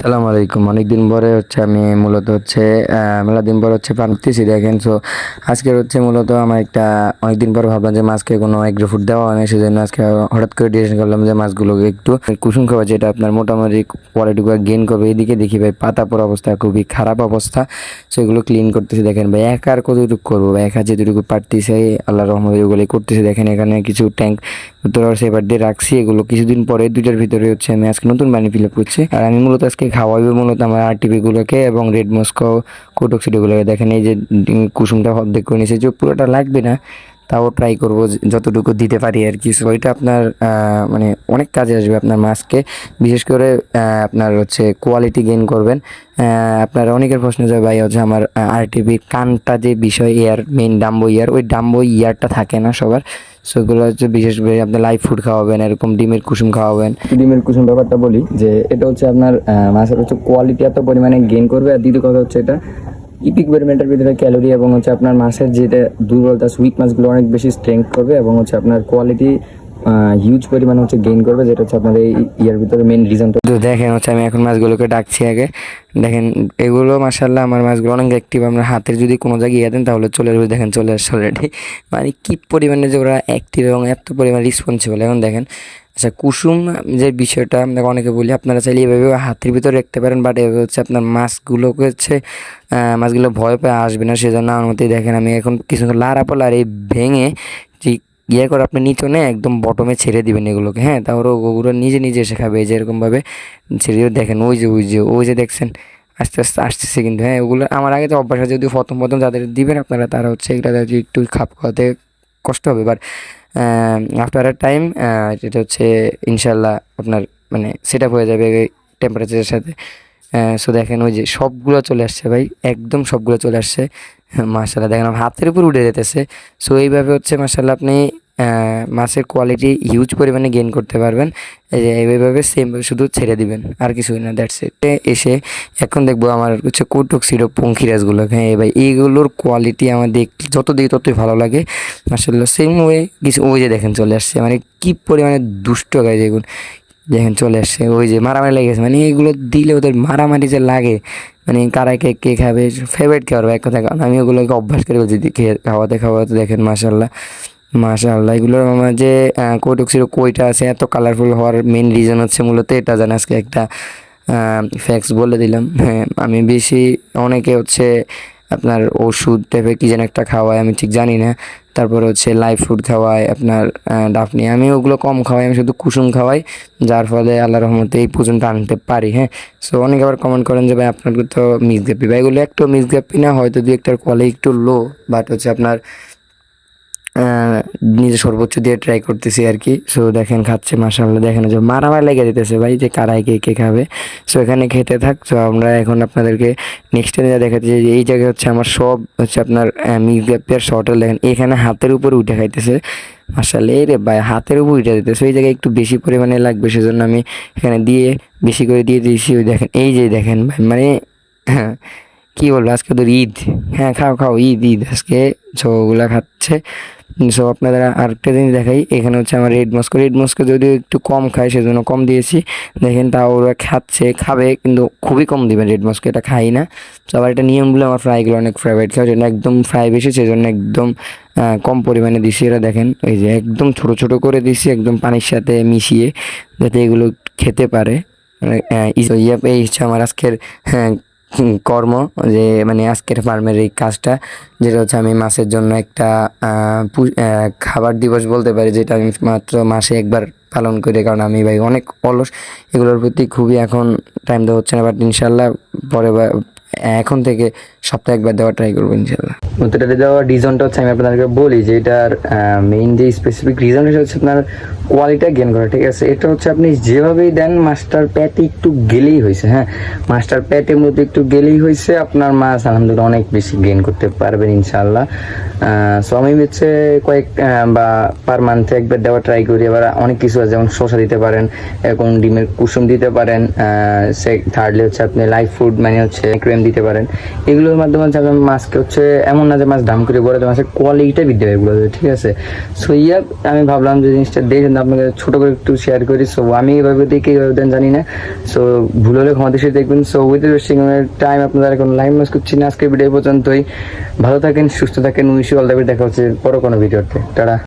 সালাম আলাইকুম। অনেকদিন পরে আমি মূলত মেলা দিন পর পারতেছি দেখেন। সো আজকে মূলত আমার একটা অনেকদিন পর ভাবলাম যে মাছকে কোনো এগ্রো ফুড দেওয়া হয় না, সেজন্য আজকে হঠাৎ করে ডিসিশন করলাম যে মাছগুলোকে একটু কুসুম খাওয়া, যেটা আপনার মোটামুটি কোয়ালিটিগুলো গেইন করবে। এদিকে দেখি ভাই পাতা পড়া অবস্থা, খুবই খারাপ অবস্থা। সো এগুলো ক্লিন করতেছি দেখেন ভাই। একা আর কতটুকু করবো ভাই, একা যেটুকু পারতেছি আল্লাহর রহমতে ওগুলোই করতেছি দেখেন। এখানে কিছু ট্যাঙ্ক তোরা সেবার দিয়ে রাখছি, এগুলো কিছুদিন পরে দুইটার ভিতরে আমি আজকে নতুন পানি ফিল আপ করছি। আর আমি মূলত আজকে খাওয়াইবো মূলত আমার আরটিপি গুলোকে এবং রেড মস্কো কোটক্সিডো গুলোকে। দেখেন এই যে কুসুমটা অর্ধেক করে নিয়েছে, যে পুরোটা লাগবে না, তাও ট্রাই করবো যতটুকু দিতে পারি আর কি। সো এটা আপনার মানে অনেক কাজে আসবে আপনার মাছকে, বিশেষ করে আপনার কোয়ালিটি গেইন করবেন। আপনার অনেকের প্রশ্ন যে ভাই আমার আরটিপি কানটা যে বিষয়, ইয়ার মেইন ডাম্বো ইয়ার, ওই ডাম্বো ইয়ারটা থাকে না সবার। সো এগুলো বিশেষ করে আপনি লাইভ ফুড খাওয়াবেন, এরকম ডিমের কুসুম খাওয়াবেন। ডিমের কুসুম ব্যাপারটা বলি যে এটা আপনার মাছের কোয়ালিটি এত পরিমাণে গেইন করবে। আর দ্বিতীয় কথা এটা ইপিক ভেরিমেন্টের ভিতরে ক্যালোরি এবং আপনার মাছের যেটা দুর্বলতা, উইক মাছগুলো অনেক বেশি স্ট্রেংথ করবে এবং আপনার কোয়ালিটি হিউজ পরিমাণ গেইন করবে, যেটা আপনার এই ইয়ার ভিতরে মেইন রিজনটা। তো দেখেন আমি এখন মাছগুলোকে ডাকছি আগে। দেখেন এগুলো মাশাআল্লাহ আমার মাছগুলো অনেক অ্যাক্টিভ। আমরা হাতের যদি কোনো জায়গায় দেন তাহলে চলে আসবে। দেখেন চলে আসছে অলরেডি। মানে কি পরিমাণে যে ওরা অ্যাক্টিভ এবং এত পরিমাণে রেসপন্সিবল। এখন দেখেন কুসুম যে বিষয়টা আমরা অনেকে বলি, আপনারা চাইলে এভাবে হাতের ভিতরে রাখতে পারেন, বাট এভাবে আপনার মাছগুলোকে মাছগুলো ভয় পেয়ে আসবে না। সেজন্য আমার মতেই দেখেন আমি এখন কিছু লাড়াপালা আর এই ভেঙে যে করে আপনি নিচে একদম বটমে ছেড়ে দিবেন এগুলোকে। হ্যাঁ, তাহলে ওগুলো নিজে নিজে এসে খাবে, যে এরকমভাবে ছেড়ে দেখেন। ওই যে দেখছেন আস্তে আস্তে আসতেছে কিন্তু। হ্যাঁ, ওগুলো আমার আগে তো অভ্যাস আছে, যদি প্রথম যাদের দিবেন আপনারা, তারা এটা একটু খাপ খাওয়াতে কষ্ট হবে। বাট আফটার আ টাইম যেটা ইনশাল্লাহ আপনার মানে সেট আপ হয়ে যাবে টেম্পারেচারের সাথে। সো দেখেন ওই যে সবগুলো চলে আসছে ভাই, একদম সবগুলো চলে আসছে। মাশাআল্লাহ দেখেন হাতের উপর উঠে যেতেছে। সো এইভাবে মাশাআল্লাহ আপনি মাছের কোয়ালিটি হিউজ পরিমাণে গেইন করতে পারবেন। এই যে এইভাবে সেম শুধু ছেড়ে দিবেন, আর কিছুই না, দ্যাটস ইট। এসে এখন দেখবো আমার কোটক্সিডো পঙ্খিরাজগুলো। হ্যাঁ ভাই, এইগুলোর কোয়ালিটি আমার যত দিকে ততই ভালো লাগে মাশাআল্লাহ। সেম ওয়ে কিছু ওই যে দেখেন চলে আসছে, মানে কি পরিমাণে দুষ্ট গাইজ এগুলো। দেখেন চলে আসছে, ওই যে মারামারি লেগেছে। মানে এগুলো দিলে ওদের মারামারি যে লাগে, মানে কারা কে খাবে, ফেভারিট কে পারবে এক কথা। কারণ আমি ওগুলোকে অভ্যাস করে বলছি খাওয়াতে খাওয়াতে। দেখেন মাশাআল্লাহ মাশাআল্লাহ। এগুলোর আমার যে কোটক্সির কইটা আছে এত কালারফুল হওয়ার মেন রিজন মূলত এটা। জান আজকে একটা ফ্যাক্টস বলে দিলাম। হ্যাঁ, আমি বেশি অনেকে আপনার ওষুধ টাইপের কি যেন একটা খাওয়ায়, আমি ঠিক জানি না। তারপরে লাইভ ফুড খাওয়ায় আপনার ডাফনি, আমি ওগুলো কম খাওয়াই, আমি শুধু কুসুম খাওয়াই, যার ফলে আল্লাহ রহমতে এই পর্যন্ত আনতে পারি। হ্যাঁ, সো অনেকে আবার কমেন্ট করেন যে ভাই আপনার তো মিসগ্যাপি। ভাই এগুলো একটু মিসগ্যাপি না, হয়তো দু একটার কোয়ালিটি একটু লো, বাট আপনার নিজে সর্বোচ্চ দিয়ে ট্রাই করতেছি আর কি। সো দেখেন খাচ্ছে মাশাআল্লাহ। দেখেন যে মারামারি লেগে যেতেছে ভাই, যে কারাই কে খাবে। সো এখানে খেতে থাক। সো আমরা এখন আপনাদেরকে নেক্সট টাইম দেখাচ্ছি যে এই জায়গায় আমার সব আপনার মিসগ্যাপের শর্টেল। দেখেন এখানে হাতের উপরে উঠে খাইতেছে মাশাআল্লাহ। এই রে ভাই হাতের উপর উঠে যেতেছে, ওই জায়গায় একটু বেশি পরিমাণে লাগবে, সেজন্য আমি এখানে দিয়ে বেশি করে দিয়ে দিয়েছি। ওই দেখেন এই যে দেখেন ভাই, মানে হ্যাঁ কী বলবো, আজকে তো ঈদ। হ্যাঁ খাও ঈদ আজকে। সো ওগুলা খাচ্ছে। সো আপনাদের আরেকটা জিনিস দেখাই, এখানে আমার রেড মস্কো যদিও একটু কম খায়, সেজন্য কম দিয়েছি। দেখেন তাও ওরা খাবে, কিন্তু খুবই কম দিবেন রেড মস্কো, এটা খাই না। তো আবার এটা নিয়মগুলো আমার ফ্রাইগুলো অনেক ফেভারিট খাওয়ার জন্য, একদম ফ্রাই বেশি, সেজন্য একদম কম পরিমাণে দিছি। এরা দেখেন এই যে একদম ছোট করে দিছি, একদম পানির সাথে মিশিয়ে, যাতে এগুলো খেতে পারে। এই আমার আজকের কর্ম, যে মানে আজকের ফার্মের এই কাজটা, যেটা আমি মাছের জন্য একটা খাবার দিবস বলতে পারি, যেটা আমি মাত্র মাসে একবার পালন করি। কারণ আমি ভাই অনেক অলস, এগুলোর প্রতি খুবই এখন টাইম দেওয়া হচ্ছে না। বাট ইনশাল্লাহ পরে এখন থেকে সপ্তাহে একবার দেওয়া ট্রাই করবো ইনশাল্লাহ। উত্তরটা দেওয়ার রিজনটা আমি আপনাদেরকে বলি যে এটার মেইন যে স্পেসিফিক রিজন সেটা আপনার কোয়ালিটি গেইন করা। ঠিক আছে, এটা আপনি যেভাবেই দেন মাস্টার প্যাটে একটু গেলেই হয়েছে। হ্যাঁ, মাস্টার প্যাটের মধ্যে একটু গেলেই হয়েছে, আপনার মাছ আলহামদুলিল্লাহ অনেক বেশি গেইন করতে পারবেন ইনশাল্লাহ। সো আমি কয়েক বা পার মান্থে একবার দেওয়া ট্রাই করি। এবার অনেক কিছু আছে, যেমন শসা দিতে পারেন, এরকম ডিমের কুসুম দিতে পারেন। থার্ডলি আপনি লাইভ ফুড মানে ক্রিম দিতে পারেন। এগুলোর মাধ্যমে হচ্ছে আপনার মাছকে হচ্ছে এমন না যে মাছ দাম করে বড়, মাছের কোয়ালিটিটা বৃদ্ধি পায় এগুলো, ঠিক আছে। সো আমি ভাবলাম যে জিনিসটা দেখেন আপনাকে ছোট করে একটু শেয়ার করি। সো আমি এইভাবে দেখি, এইভাবে দেন জানি না। সো ভুল হলে ক্ষমা দৃষ্টিতে দেখবেন। সো উইথ ওয়েস্টিং টাইম আপনাদের কোনো লাইভ মাস করছি না, আজকের ভিডিও পর্যন্তই। ভালো থাকেন, সুস্থ থাকেন, wish you all the best. দেখা হচ্ছে পরে কোনো ভিডিওতে। টাটা।